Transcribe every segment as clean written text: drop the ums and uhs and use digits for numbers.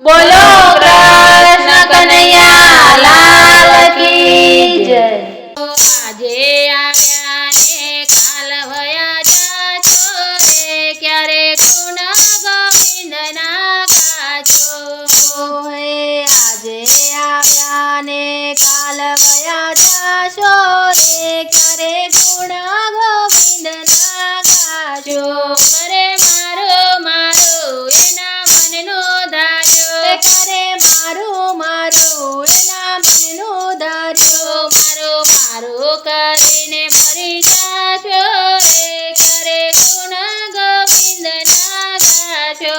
બોલો કૃષ્ણ કનૈયા લાલ કી જય। આજે આવ્યા ને કાલ વયા જાજો રે, ક્યારે ગુણ ગોવિંદના ગાજો। આજે આવ્યા ને કાલ વયા જાશો રે, ક્યારે ગુણ ગોવિંદના ગાજો। કરે મારો મારો એના મનનો ધાર્યો, કરે મારું મારું એના મનનો ધાર્યો। મારો મારો કરીને મરી જાશો રે, કરે ગુણ ગોવિંદના ગાજો।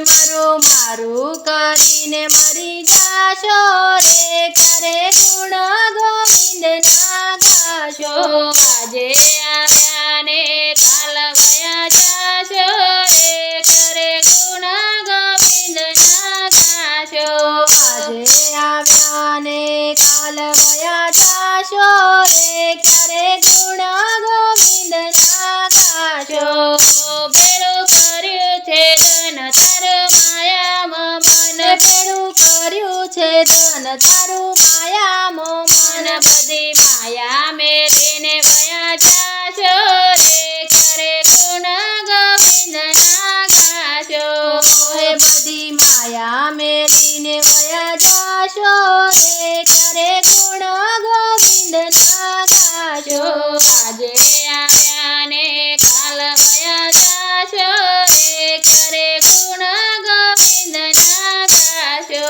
મારું મારું કરીને મરી જાશો રે, કરે ગુણ ગોવિંદના ગાશો। આજે આવ્યા ને કાલ વયા જાશો રે, કરે ગુણ ગોવિંદના ગાશો। આજે આવ્યા ને કાલ વયા જાશો રે, ક્યારે ગુણ ગોવિંદના ગાશો। ભેળું કર્યું છે ધન તારું માયામાં મન, ભેળું કર્યું છે ધન તારું માયામાં મન, બધી માયા મેલીને વયા જાશો રે, કરે ગુણ ગોવિંદના ગાશો। બધી માયા મેલીને વયા જાશો રે, ક્યારે ગુણ ગોવિંદના ગાશો। આજે આવ્યા ને કાલ વયા જાશો રે, કરે ગુણ ગોવિંદના ગાશો।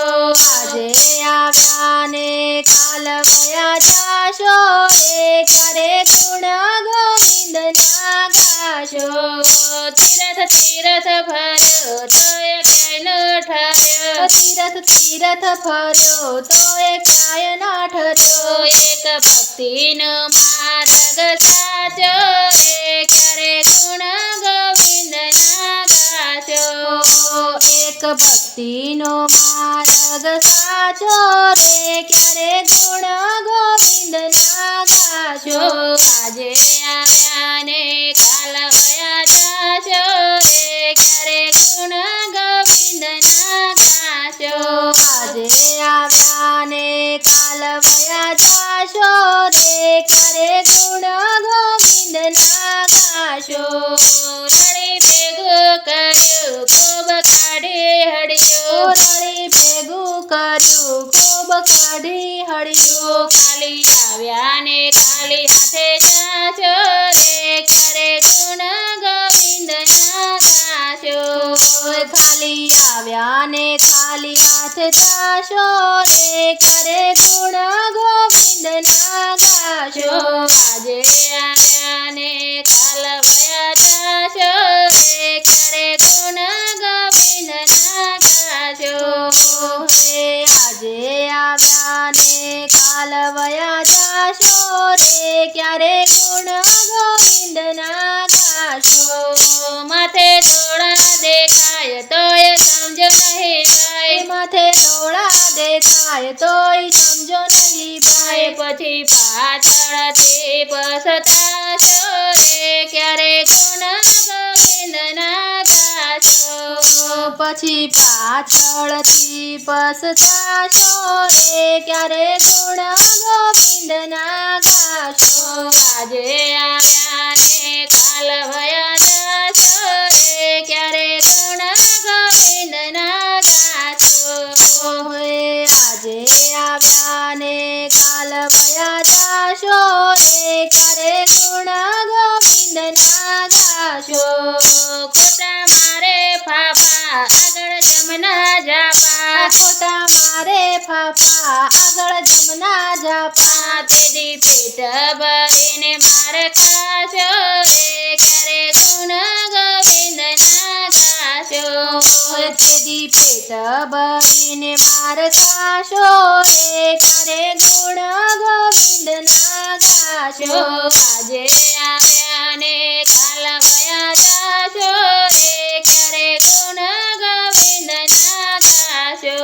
આજે આવ્યા ને કાલ વયા જાશો રે, ક્યારે ગુણ ગોવિંદના ગાશો। તીરથ તીરથ ભર્યો તોય ક્યાંય ન ઠર્યો, તીરથ તીરથ ફર્યો તોય ક્યાંય ના ઠર્યો। એક ભક્તિનો માર્ગ સાચો રે, કરે ગુણ ગોવિંદના ગાશો। એક ભક્તિનો માર્ગ સાચો રે, ક્યારે ગુણ ગોવિંદના ગાશો। આજે આવ્યા ને કાલ વયા જાશો રે, ક્યારે ગુણ ગોવિંદના ગાશો। આજે આવ્યા ને કાલ વયા જાશો રે, ક્યારે ગુણ ગોવિંદના ગાશો। રળી ભેગું કર્યું ખૂબ કાઢી હળિયો, રળી ભેગું કર્યું ખૂબ કાઢી હળિયો। ખાલી આવ્યા ને ખાલી હાથે જાશો રે, ક્યારે ગુણ ગોવિંદના ગાશો। ખાલી આવ્યા ને ખાલી હાથ જાશો રે, ક્યારે ગુણ ગોવિંદના ગાશો। આજે આવ્યા ને કાલ વયા જાશો રે, ક્યારે ગુણ ગોવિંદના ગાશો। આજે આવ્યા ને કાલ વયા જાશો રે, ક્યારે ગુણ ગોવિંદના ગાશો। માથે થોડા દેખાય તોય સમજો નહીં ભાઈ, માથે ડોળા દેખાય તોય સમજો નહીં ભાઈ। પછી પાછળથી પછતાશો રે, ક્યારે ગુણ ગોવિંદના ગાશો। પછી પાછળથી પછતાશો રે, ક્યારે ગુણ ગોવિંદના ગાશો। આજે આવ્યા ને કાલ વયા જાશો રે, ક્યારે ગુણ ગોવિંદના ગાશો। આજે આવ્યા ને કાલ વયા જાશો રે, ક્યારે ગુણ ગોવિંદના ગાશો। ખોટા મારે ફાફા આગળ જમના જાપા, ખોટા મારે ફાફા આગળ જમના જાપા। તેદી પેટ ભરીને માર ખાશો રે, ક્યારે ગુણ ગોવિંદના ગાશો। તેદી પેટ ભરીને માર ખાશો રે, ક્યારે ગુણ ગોવિંદના ગાશો। આજે આવ્યા ને કાલ વયા જાશો રે, ક્યારે ગુણ ગોવિંદના ગાશો।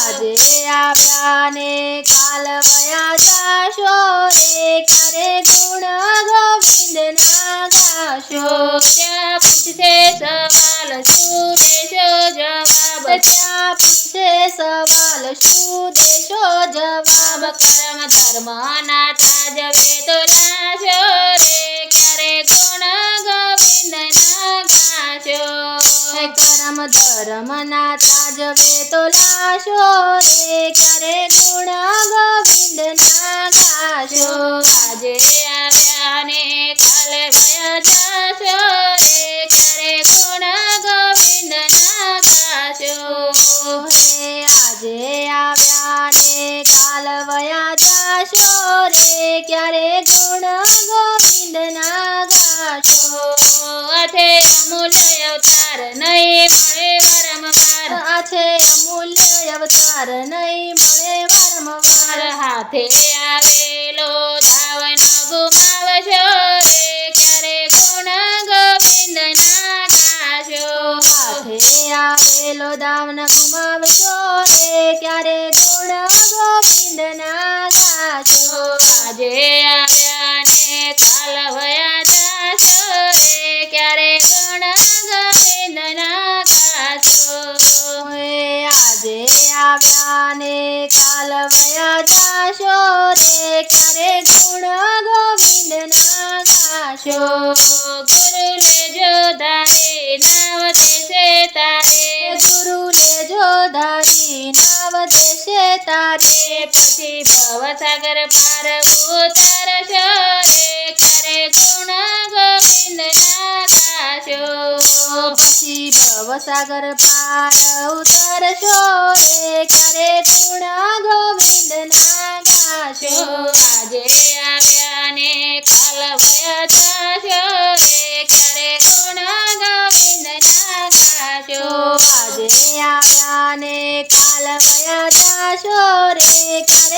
આજે આવ્યા ને કાલ વયા જાશો રે ક્યારે ગુણ ગોવિંદના ગાશો ત્યાં પૂછશે સવાલ શું દેશો જવાબ ત્યાં પૂછે સવાલ શું દેશો જવાબ કર્મ ધર્મના તાજવે તો લાશો રે ક્યારે ગુણ ગોવિંદના ગાશો કરમ ધર્મના તાજવે તો લાશો રે ક્યારે ગુણ ગોવિંદના ગાશો આજે આવ્યા ને કાલે વયા જાશો રે ક્યારે ગુણ ગોવિંદના ગાશો હે આજે આવ્યા ને કાલ વયા જાશો રે ક્યારે ગુણ ગોવિંદના ગાશો આથે અમૂલ્ય અવતાર નહીં મળે વારંવાર આ છે અમૂલ્ય અવતાર નહીં મળે વારંવાર હાથે આવેલો દાવ ન ગુમાવશો રે ક્યારે ગુણ ગોવિંદના ગાશો હાથે આવેલો દાવન ગુમાવશો રે ક્યારે ગુણ ગોવિંદના ગાશો આજે આવ્યા ને કાલ વયા જાશો રે ક્યારે ગુણ ગોવિંદના ગાશો હે આજે આવ્યા ને કાલ વયા જાશો રે ક્યારે ગુણ ગોવિંદના ગાશો ગુરુ લેજો ધારે નાવ દેશે તારે ગુરુ લેજો ધારી નાવ દેશે તારે પછી ભવસાગર પાર ઉતારશો રે ક્યારે ગુણ ગોવિંદના ગાશો પછી ભવસાગર પાર ઉતરશો રે ક્યારે ગુણ ગોવિંદના ગાશો આજે આવ્યા ને કાલ વયા જાશો રે ક્યારે ગુણ ગોવિંદના ગાશો આજે આવ્યા ને કાલ વયા જાશો રે ક્યારે